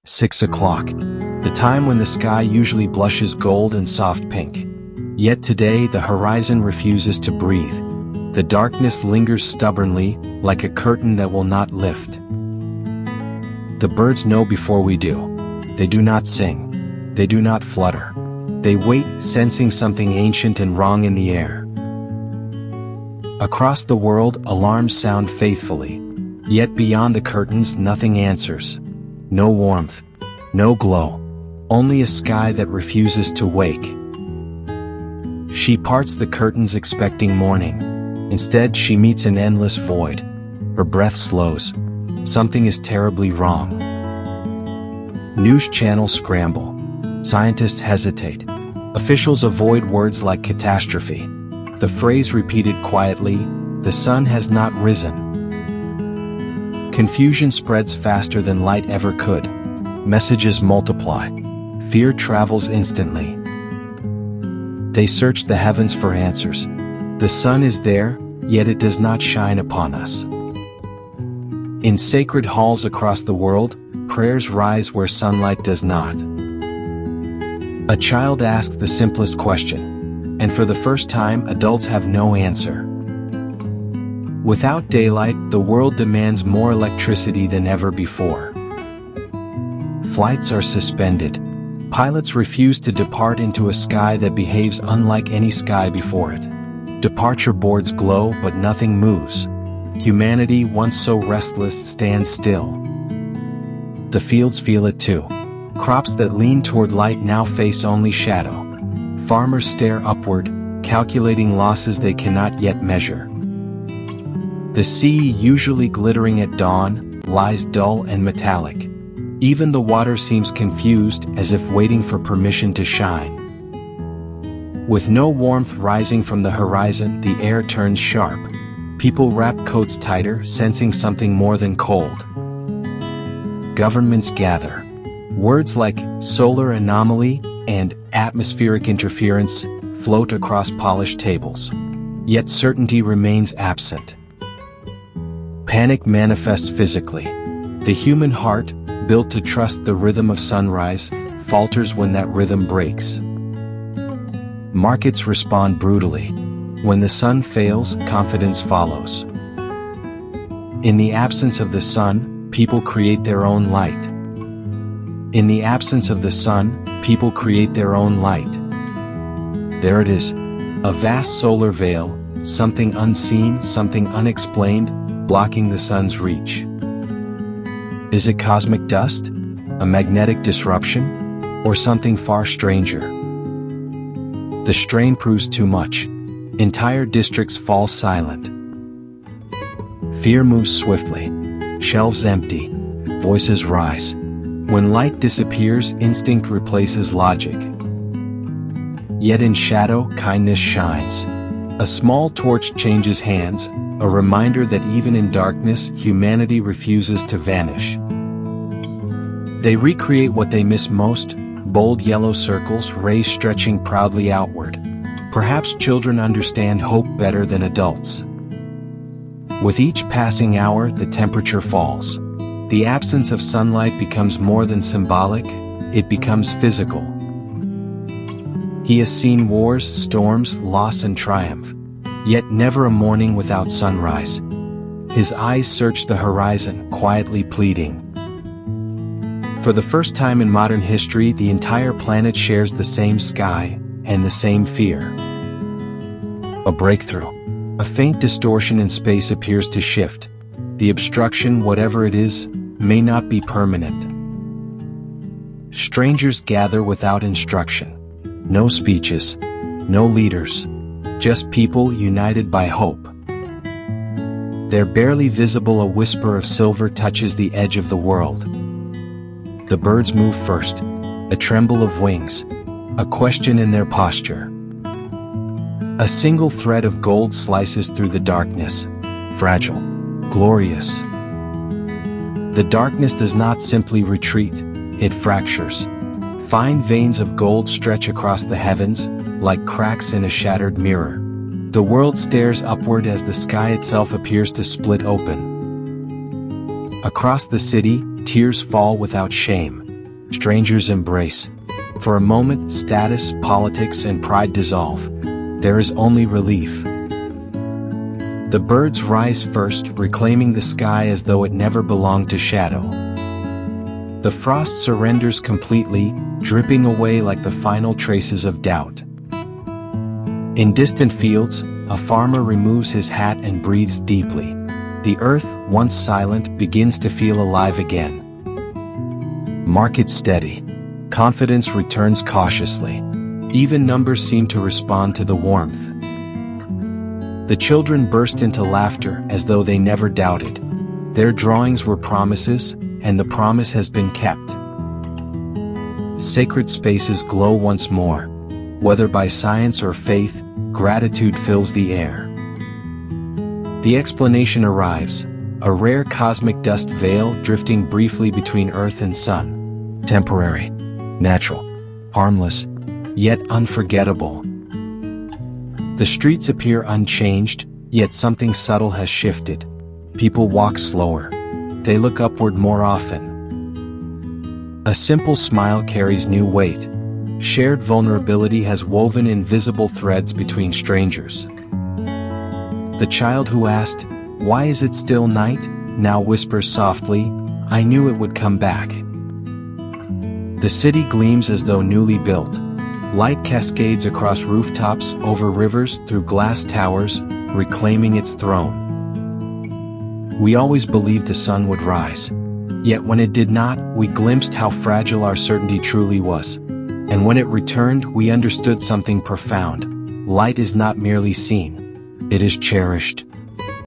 6 o'clock, the time when the sky usually blushes gold and soft pink. Yet today the horizon refuses to breathe. The darkness lingers stubbornly, like a curtain that will not lift. The birds know before we do. They do not sing. They do not flutter. They wait, sensing something ancient and wrong in the air. Across the world, alarms sound faithfully. Yet beyond the curtains, nothing answers. No warmth. No glow. Only a sky that refuses to wake. She parts the curtains expecting morning. Instead, she meets an endless void. Her breath slows. Something is terribly wrong. News channels scramble. Scientists hesitate. Officials avoid words like catastrophe. The phrase repeated quietly, "The sun has not risen." Confusion spreads faster than light ever could. Messages multiply. Fear travels instantly. They search the heavens for answers. The sun is there, yet it does not shine upon us. In sacred halls across the world, prayers rise where sunlight does not. A child asks the simplest question, and for the first time, adults have no answer. Without daylight, the world demands more electricity than ever before. Flights are suspended. Pilots refuse to depart into a sky that behaves unlike any sky before it. Departure boards glow, but nothing moves. Humanity, once so restless, stands still. The fields feel it too. Crops that lean toward light now face only shadow. Farmers stare upward, calculating losses they cannot yet measure. The sea, usually glittering at dawn, lies dull and metallic. Even the water seems confused, as if waiting for permission to shine. With no warmth rising from the horizon, the air turns sharp. People wrap coats tighter, sensing something more than cold. Governments gather. Words like solar anomaly and atmospheric interference float across polished tables. Yet certainty remains absent. Panic manifests physically. The human heart, built to trust the rhythm of sunrise, falters when that rhythm breaks. Markets respond brutally. When the sun fails, confidence follows. In the absence of the sun, people create their own light. In the absence of the sun, people create their own light. There it is, a vast solar veil, something unseen, something unexplained, blocking the sun's reach. Is it cosmic dust? A magnetic disruption? Or something far stranger? The strain proves too much. Entire districts fall silent. Fear moves swiftly. Shelves empty. Voices rise. When light disappears, instinct replaces logic. Yet in shadow, kindness shines. A small torch changes hands, a reminder that even in darkness, humanity refuses to vanish. They recreate what they miss most, bold yellow circles, rays stretching proudly outward. Perhaps children understand hope better than adults. With each passing hour, the temperature falls. The absence of sunlight becomes more than symbolic, it becomes physical. He has seen wars, storms, loss and triumph. Yet never a morning without sunrise. His eyes search the horizon, quietly pleading. For the first time in modern history, the entire planet shares the same sky, and the same fear. A breakthrough. A faint distortion in space appears to shift. The obstruction, whatever it is, may not be permanent. Strangers gather without instruction. No speeches, no leaders. Just people united by hope. They're barely visible, a whisper of silver touches the edge of the world. The birds move first, a tremble of wings, a question in their posture. A single thread of gold slices through the darkness, fragile, glorious. The darkness does not simply retreat, it fractures. Fine veins of gold stretch across the heavens, like cracks in a shattered mirror. The world stares upward as the sky itself appears to split open. Across the city, tears fall without shame. Strangers embrace. For a moment, status, politics, and pride dissolve. There is only relief. The birds rise first, reclaiming the sky as though it never belonged to shadow. The frost surrenders completely, dripping away like the final traces of doubt. In distant fields, a farmer removes his hat and breathes deeply. The earth, once silent, begins to feel alive again. Market steady. Confidence returns cautiously. Even numbers seem to respond to the warmth. The children burst into laughter as though they never doubted. Their drawings were promises, and the promise has been kept. Sacred spaces glow once more. Whether by science or faith, gratitude fills the air. The explanation arrives, a rare cosmic dust veil drifting briefly between Earth and Sun. Temporary, natural, harmless, yet unforgettable. The streets appear unchanged, yet something subtle has shifted. People walk slower. They look upward more often. A simple smile carries new weight. Shared vulnerability has woven invisible threads between strangers. The child who asked, "Why is it still night?" now whispers softly, "I knew it would come back." The city gleams as though newly built. Light cascades across rooftops, over rivers, through glass towers, reclaiming its throne. We always believed the sun would rise. Yet when it did not, we glimpsed how fragile our certainty truly was. And when it returned, we understood something profound. Light is not merely seen. It is cherished.